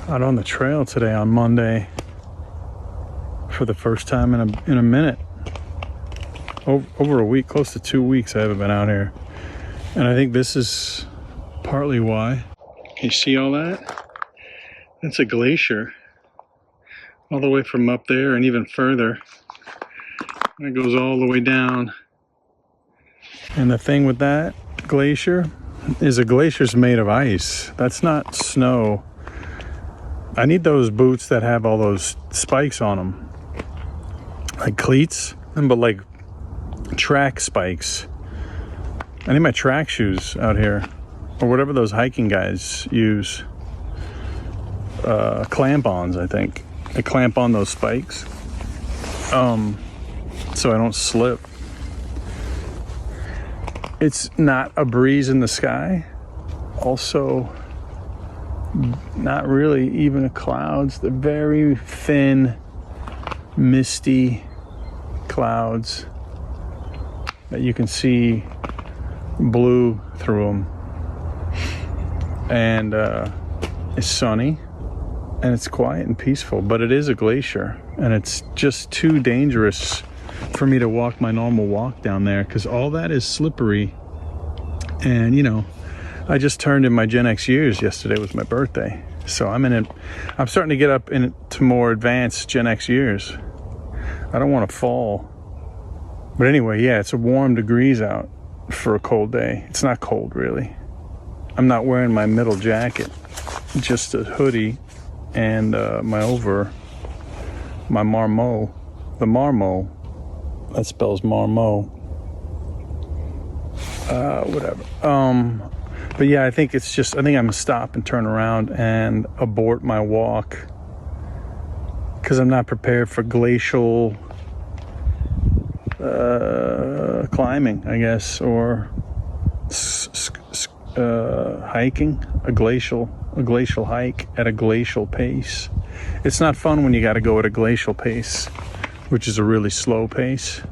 Out on the trail today on Monday for the first time in a minute. Over a week, close to 2 weeks I haven't been out here. And I think this is partly why. You see all that? That's a glacier. All the way from up there and even further. And it goes all the way down. And the thing with that glacier is a glacier's made of ice. That's not snow. I need those boots that have all those spikes on them. Like cleats, but like track spikes. I need my track shoes out here. Or whatever those hiking guys use. Clamp-ons, I think. They clamp on those spikes. So I don't slip. It's not a breeze in the sky. Also, not really even a clouds. They're very thin, misty clouds that you can see blue through them. And it's sunny and it's quiet and peaceful, but it is a glacier and it's just too dangerous for me to walk my normal walk down there because all that is slippery. And you know, I just turned in my Gen X years. Yesterday was my birthday, so I'm starting to get up into more advanced Gen X years. I don't want to fall, but anyway, yeah, it's a warm degrees out for a cold day. It's not cold really. I'm not wearing my middle jacket, just a hoodie and my marmot. The marmot, that spells marmot. Whatever. But yeah, I think I'm gonna stop and turn around and abort my walk because I'm not prepared for glacial climbing, I guess, or hiking, a glacial hike at a glacial pace. It's not fun when you got to go at a glacial pace, which is a really slow pace.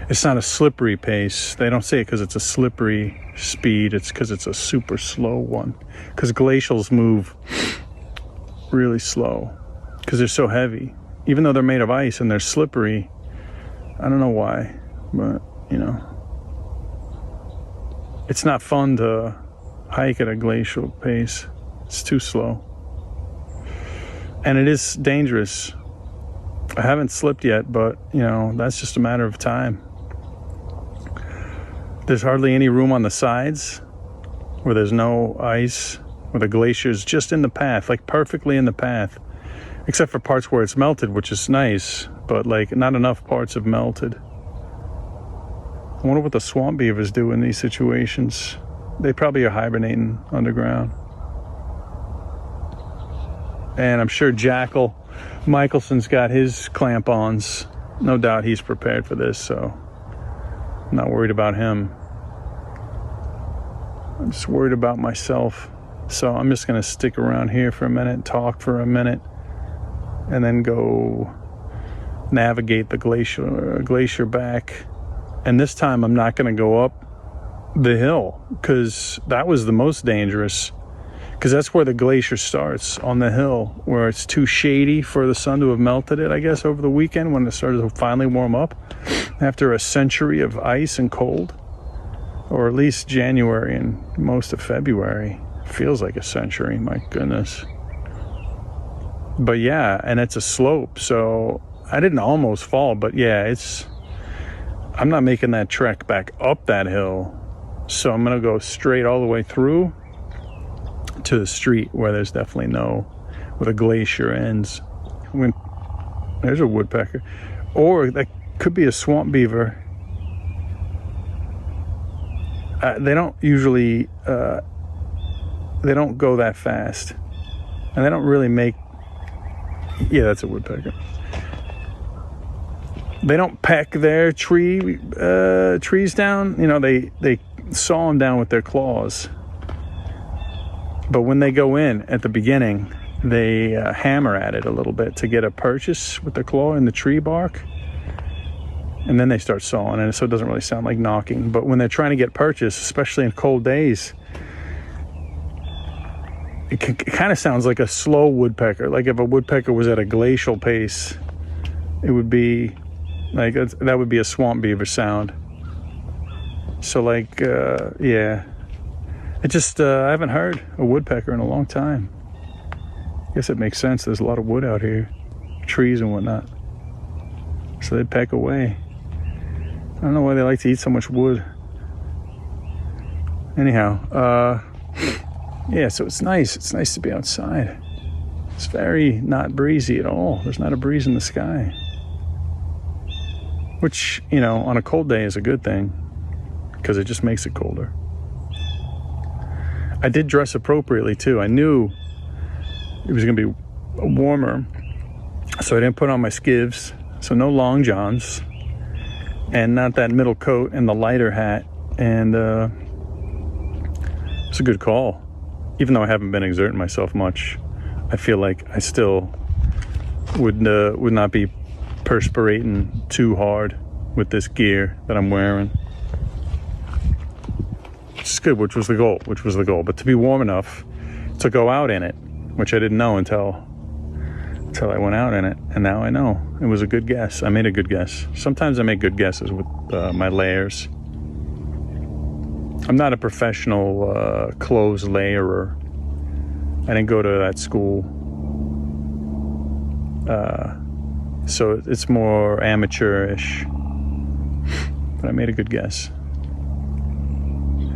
It's not a slippery pace. They don't say it because it's a slippery speed. It's because it's a super slow one. Because glacials move really slow because they're so heavy. Even though they're made of ice and they're slippery, I don't know why, but you know, it's not fun to hike at a glacial pace. It's too slow. And it is dangerous. I haven't slipped yet, but you know, that's just a matter of time. There's hardly any room on the sides where there's no ice, where the glacier's just in the path, like perfectly in the path, except for parts where it's melted, which is nice, but like not enough parts have melted. I wonder what the swamp beavers do in these situations. They probably are hibernating underground. And I'm sure Jackal Michelson's got his clamp-ons. No doubt he's prepared for this, so I'm not worried about him. I'm just worried about myself. So I'm just going to stick around here for a minute, talk for a minute, and then go navigate the glacier back. And this time I'm not going to go up the hill because that was the most dangerous. Because that's where the glacier starts, on the hill, where it's too shady for the sun to have melted it, I guess, over the weekend when it started to finally warm up after a century of ice and cold. Or at least January and most of February. Feels like a century, my goodness. But yeah, and it's a slope, so I didn't almost fall, but yeah, I'm not making that trek back up that hill. So I'm gonna go straight all the way through to the street where there's definitely where the glacier ends. There's a woodpecker. Or that could be a swamp beaver. They don't usually, they don't go that fast. And they don't really yeah, that's a woodpecker. They don't peck their trees down. You know, they saw them down with their claws. But when they go in at the beginning, they hammer at it a little bit to get a purchase with the claw in the tree bark. And then they start sawing it, so it doesn't really sound like knocking. But when they're trying to get purchase, especially in cold days, it kind of sounds like a slow woodpecker. Like if a woodpecker was at a glacial pace, it would be like, that would be a swamp beaver sound. So like, yeah, it just, I haven't heard a woodpecker in a long time. I guess it makes sense. There's a lot of wood out here, trees and whatnot. So they peck away. I don't know why they like to eat so much wood. Anyhow, yeah, so it's nice. It's nice to be outside. It's very not breezy at all. There's not a breeze in the sky. Which, you know, on a cold day is a good thing, because it just makes it colder. I did dress appropriately too. I knew it was going to be warmer, so I didn't put on my skivs. So no long johns, and not that middle coat and the lighter hat. And it's a good call. Even though I haven't been exerting myself much, I feel like I still would not be perspirating too hard with this gear that I'm wearing. It's good, which was the goal. But to be warm enough to go out in it, which I didn't know until I went out in it, and now I know. It was a good guess. I made a good guess. Sometimes I make good guesses with my layers. I'm not a professional clothes layerer. I didn't go to that school. So it's more amateurish. But I made a good guess.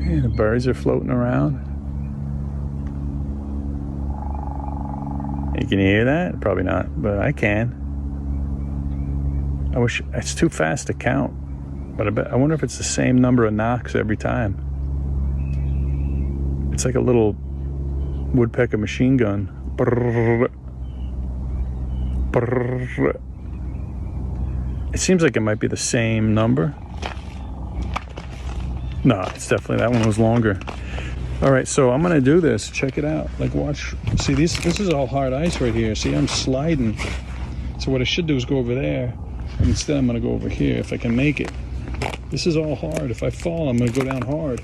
Yeah, the birds are floating around. You can hear that? Probably not, but I can. I wish it's too fast to count, but I wonder if it's the same number of knocks every time. It's like a little woodpecker machine gun. Brrr, brrr. It seems like it might be the same number. No, it's definitely, that one was longer. All right, so I'm gonna do this. Check it out. Like, watch. See, this is all hard ice right here. See, I'm sliding. So what I should do is go over there. And instead, I'm gonna go over here if I can make it. This is all hard. If I fall, I'm gonna go down hard.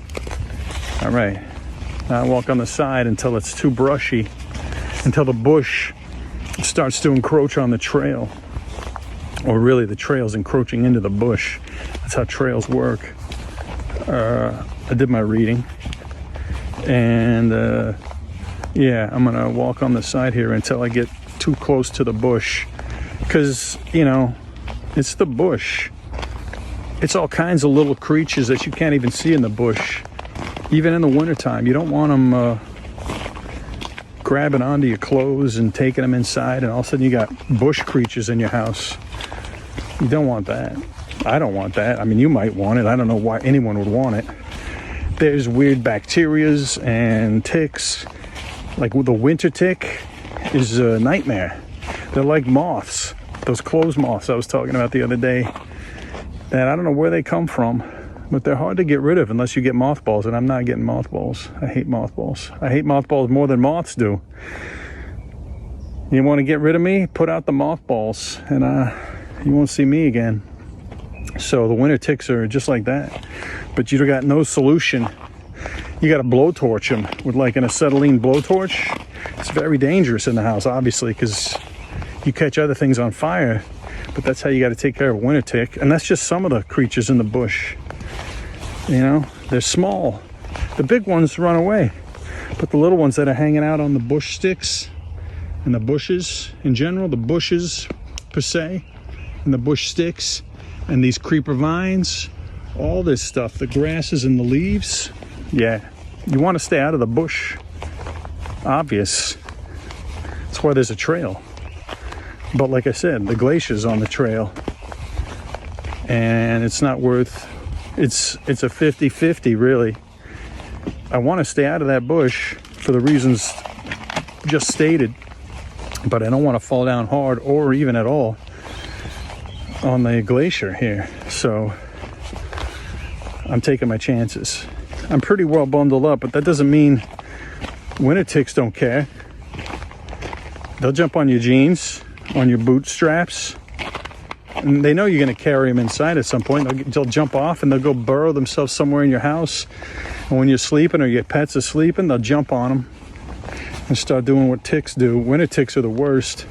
All right. Now I walk on the side until it's too brushy, until the bush starts to encroach on the trail. Or really, the trail's encroaching into the bush. That's how trails work. I did my reading. And yeah, I'm gonna walk on the side here until I get too close to the bush, because, you know, it's the bush. It's all kinds of little creatures that you can't even see in the bush. Even in the wintertime, you don't want them grabbing onto your clothes and taking them inside, and all of a sudden you got bush creatures in your house. You don't want that. I don't want that. I mean, you might want it. I don't know why anyone would want it. There's weird bacterias and ticks. Like the winter tick is a nightmare. They're like moths. Those clothes moths I was talking about the other day. And I don't know where they come from, but they're hard to get rid of unless you get mothballs, and I'm not getting mothballs. I hate mothballs. I hate mothballs more than moths do. You want to get rid of me? Put out the mothballs, and you won't see me again. So the winter ticks are just like that, but you got no solution. You got to blowtorch them with like an acetylene blowtorch. It's very dangerous in the house, obviously, because you catch other things on fire, but that's how you got to take care of a winter tick. And that's just some of the creatures in the bush. You know, they're small. The big ones run away, but the little ones that are hanging out on the bush sticks and the bushes in general, the bushes per se, and the bush sticks, and these creeper vines, all this stuff, the grasses and the leaves, yeah, you want to stay out of the bush. Obvious. That's why there's a trail. But like I said, the glacier's on the trail, and it's not worth, it's a 50-50 really. I want to stay out of that bush for the reasons just stated, but I don't want to fall down hard or even at all on the glacier here. So I'm taking my chances. I'm pretty well bundled up, but that doesn't mean winter ticks don't care. They'll jump on your jeans, on your boot straps, and they know you're going to carry them inside at some point. They'll jump off and they'll go burrow themselves somewhere in your house. And when you're sleeping or your pets are sleeping, they'll jump on them and start doing what ticks do. Winter ticks are the worst.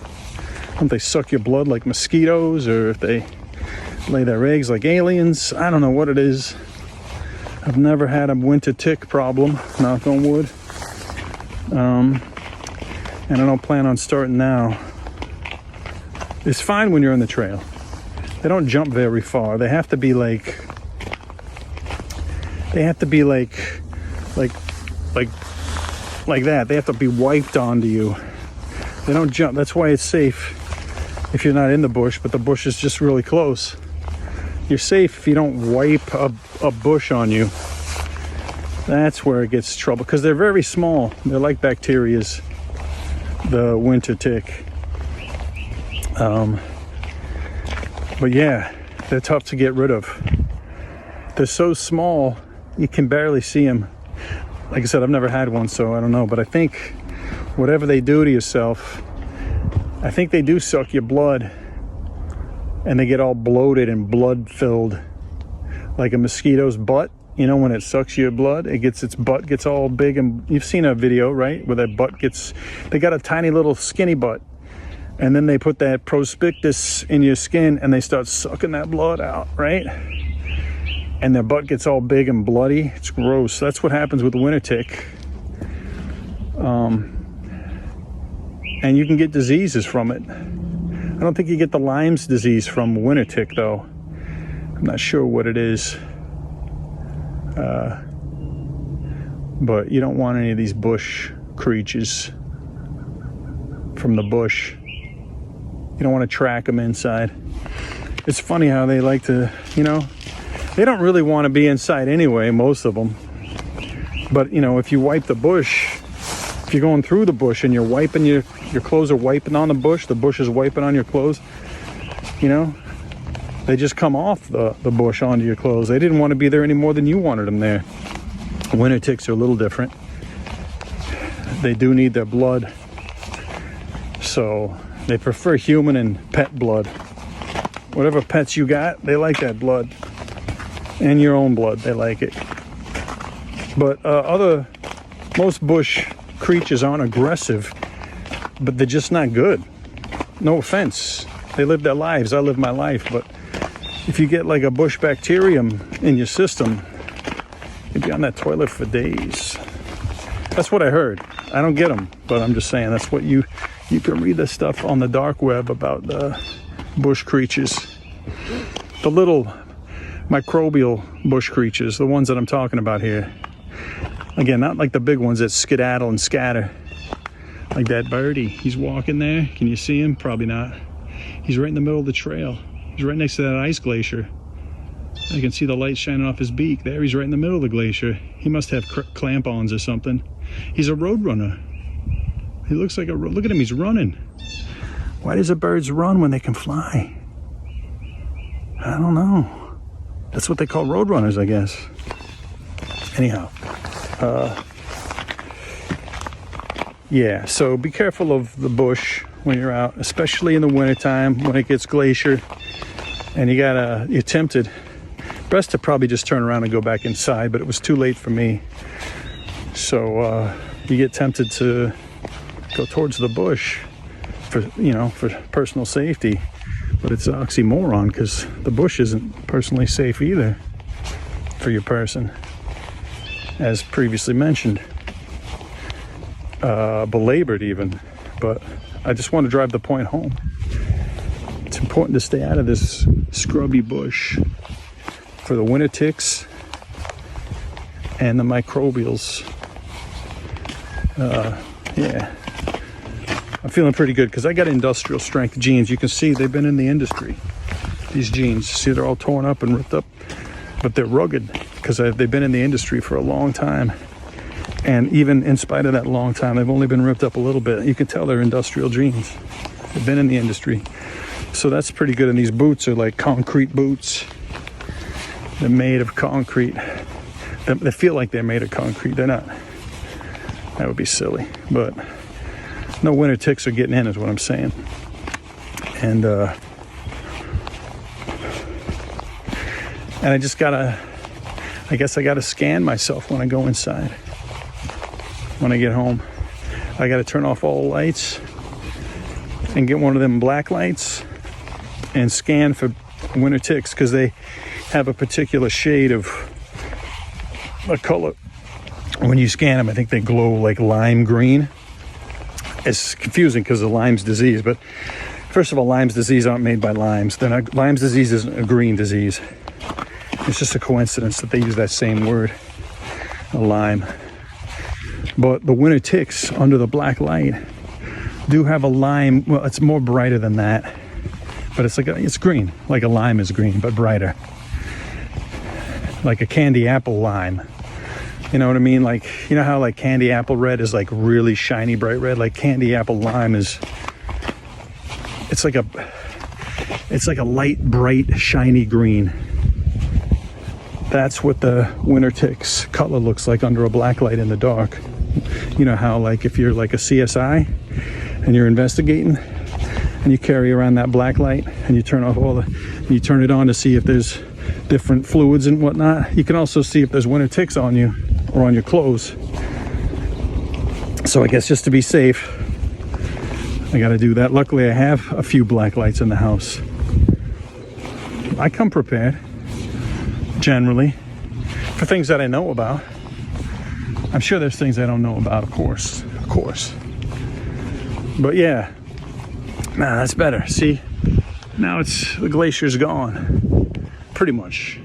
Don't they suck your blood like mosquitoes, or if they lay their eggs like aliens? I don't know what it is. I've never had a winter tick problem, knock on wood. And I don't plan on starting now. It's fine when you're on the trail. They don't jump very far. They have to be like that. They have to be wiped onto you. They don't jump. That's why it's safe if you're not in the bush, but the bush is just really close. You're safe if you don't wipe a bush on you. That's where it gets trouble, because they're very small. They're like bacterias, the winter tick. But yeah, they're tough to get rid of. They're so small, you can barely see them. Like I said, I've never had one, so I don't know. But I think whatever they do to yourself, I think they do suck your blood, and they get all bloated and blood-filled, like a mosquito's butt. You know, when it sucks your blood, its butt gets all big, and you've seen a video, right, where that butt gets, they got a tiny little skinny butt, and then they put that prospectus in your skin, and they start sucking that blood out, right? And their butt gets all big and bloody. It's gross. That's what happens with the winter tick. And you can get diseases from it. I don't think you get the Lyme's disease from winter tick, though. I'm not sure what it is. But you don't want any of these bush creatures from the bush. You don't want to track them inside. It's funny how they like to, you know, they don't really want to be inside anyway, most of them. But, you know, if you wipe the bush, if you're going through the bush and you're wiping your clothes are wiping on the bush is wiping on your clothes, you know, they just come off the bush onto your clothes. They didn't want to be there any more than you wanted them there. Winter ticks are a little different. They do need their blood. So they prefer human and pet blood. Whatever pets you got, they like that blood. And your own blood, they like it. But most bush creatures aren't aggressive, but they're just not good. No offense. They live their lives. I live my life. But if you get like a bush bacterium in your system, you'd be on that toilet for days. That's what I heard. I don't get them, but I'm just saying that's what you can read this stuff on the dark web about the bush creatures. The little microbial bush creatures, the ones that I'm talking about here. Again, not like the big ones that skedaddle and scatter. Like that birdie. He's walking there. Can you see him? Probably not. He's right in the middle of the trail. He's right next to that ice glacier. I can see the light shining off his beak. There, he's right in the middle of the glacier. He must have clamp-ons or something. He's a road runner. He looks like look at him, he's running. Why does the birds run when they can fly? I don't know. That's what they call road runners, I guess. Anyhow. Yeah, so be careful of the bush when you're out, especially in the wintertime when it gets glacier and you're tempted. Best to probably just turn around and go back inside, but it was too late for me. So you get tempted to go towards the bush for personal safety, but it's an oxymoron because the bush isn't personally safe either for your person, as previously mentioned. Belabored even, but I just want to drive the point home. It's important to stay out of this scrubby bush for the winter ticks and the microbials. Yeah, I'm feeling pretty good because I got industrial strength jeans. You can see they've been in the industry. These jeans, see, they're all torn up and ripped up, but they're rugged because they've been in the industry for a long time. And even in spite of that long time, they've only been ripped up a little bit. You can tell they're industrial jeans. They've been in the industry. So that's pretty good. And these boots are like concrete boots. They're made of concrete. They feel like they're made of concrete. They're not. That would be silly. But no winter ticks are getting in is what I'm saying. And I just gotta, I guess I gotta scan myself when I go inside. When I get home. I got to turn off all the lights and get one of them black lights and scan for winter ticks, because they have a particular shade of a color. When you scan them, I think they glow like lime green. It's confusing because of Lyme's disease, but first of all, Lyme's disease aren't made by limes. They're not, Lyme's disease isn't a green disease. It's just a coincidence that they use that same word, a lime. But the winter ticks under the black light do have a lime. Well, it's more brighter than that, but it's green, like a lime is green, but brighter, like a candy apple lime. You know what I mean? Like, you know how like candy apple red is like really shiny bright red? Like candy apple lime is, it's like a light bright shiny green. That's what the winter ticks color looks like under a black light in the dark. You know how like if you're like a CSI and you're investigating and you carry around that black light and you turn off you turn it on to see if there's different fluids and whatnot. You can also see if there's winter ticks on you or on your clothes. So I guess just to be safe, I got to do that. Luckily I have a few black lights in the house. I come prepared generally for things that I know about. I'm sure there's things I don't know about, of course. But yeah, nah, that's better. See, now the glacier's gone, pretty much.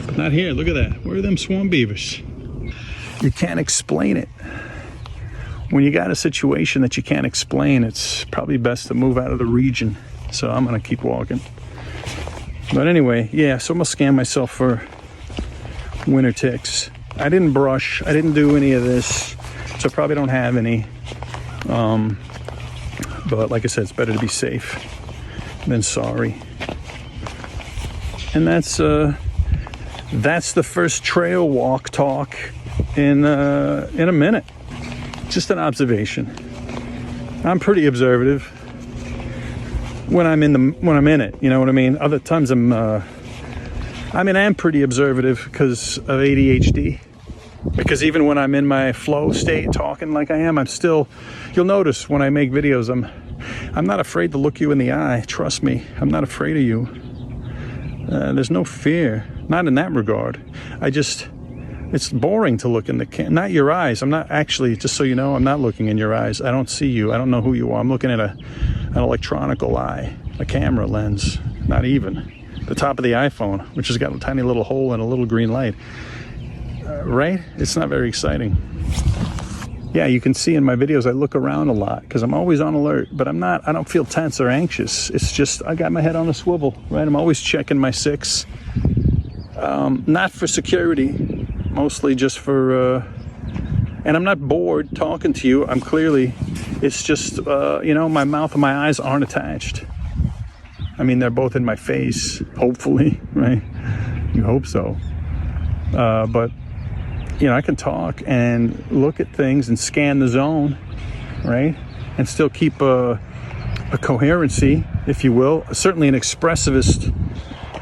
But not here. Look at that. Where are them swan beavers? You can't explain it. When you got a situation that you can't explain, it's probably best to move out of the region. So I'm gonna keep walking. But anyway, yeah, so I'm gonna scan myself for winter ticks. I didn't brush, I didn't do any of this, so I probably don't have any. But like I said, it's better to be safe than sorry. And that's the first trail walk talk in a minute. Just an observation. I'm pretty observative when I'm in it. You know what I mean? Other times I am pretty observative because of ADHD. Because even when I'm in my flow state talking like I am, I'm still, you'll notice when I make videos, I'm not afraid to look you in the eye. Trust me, I'm not afraid of you. There's no fear, not in that regard. It's boring to look in not your eyes. I'm not actually, just so you know, I'm not looking in your eyes. I don't see you. I don't know who you are. I'm looking at an electronical eye, a camera lens, not even. The top of the iPhone, which has got a tiny little hole and a little green light. Right? It's not very exciting. Yeah, you can see in my videos I look around a lot because I'm always on alert, but I don't feel tense or anxious. It's just I got my head on a swivel, right? I'm always checking my 6. Not for security, mostly just for and I'm not bored talking to you. It's just my mouth and my eyes aren't attached. I mean, they're both in my face, hopefully, right? You hope so. But I can talk and look at things and scan the zone, right? And still keep a coherency, if you will. Certainly an expressivist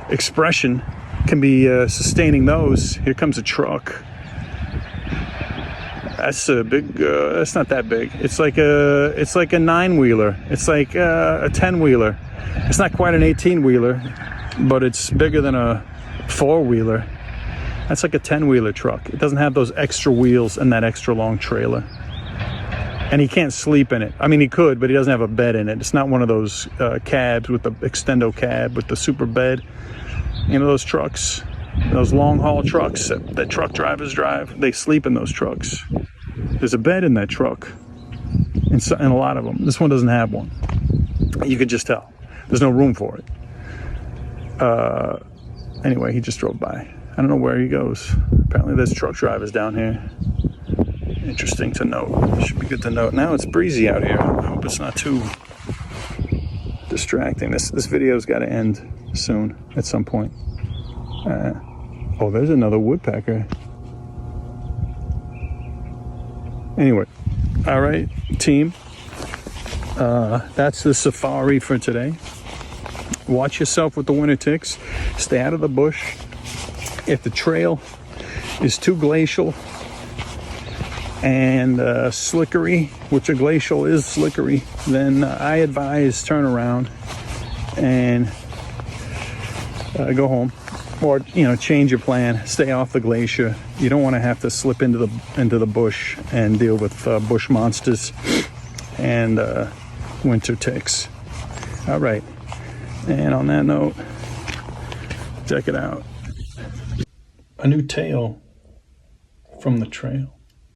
expression can be sustaining those. Here comes a truck. That's a big, that's not that big. It's like a 9-wheeler. It's like a 10-wheeler. It's not quite an 18-wheeler, but it's bigger than a 4-wheeler. That's like a 10-wheeler truck. It doesn't have those extra wheels and that extra long trailer. And he can't sleep in it. I mean, he could, but he doesn't have a bed in it. It's not one of those cabs with the extendo cab with the super bed. You know those trucks, those long haul trucks that truck drivers drive? They sleep in those trucks. There's a bed in that truck, in a lot of them. This one doesn't have one. You could just tell. There's no room for it. Anyway, he just drove by. I don't know where he goes. Apparently there's truck drivers down here. Interesting to note. Should be good to note. Now it's breezy out here. I hope it's not too distracting. This video's got to end soon at some point. Oh, there's another woodpecker. Anyway, all right, team. That's the safari for today. Watch yourself with the winter ticks. Stay out of the bush. If the trail is too glacial, and slickery, which a glacial is slickery, then I advise turn around and go home, or change your plan, stay off the glacier. You don't want to have to slip into the bush and deal with bush monsters and winter ticks. All right, and on that note, check it out. A new tale from the trail.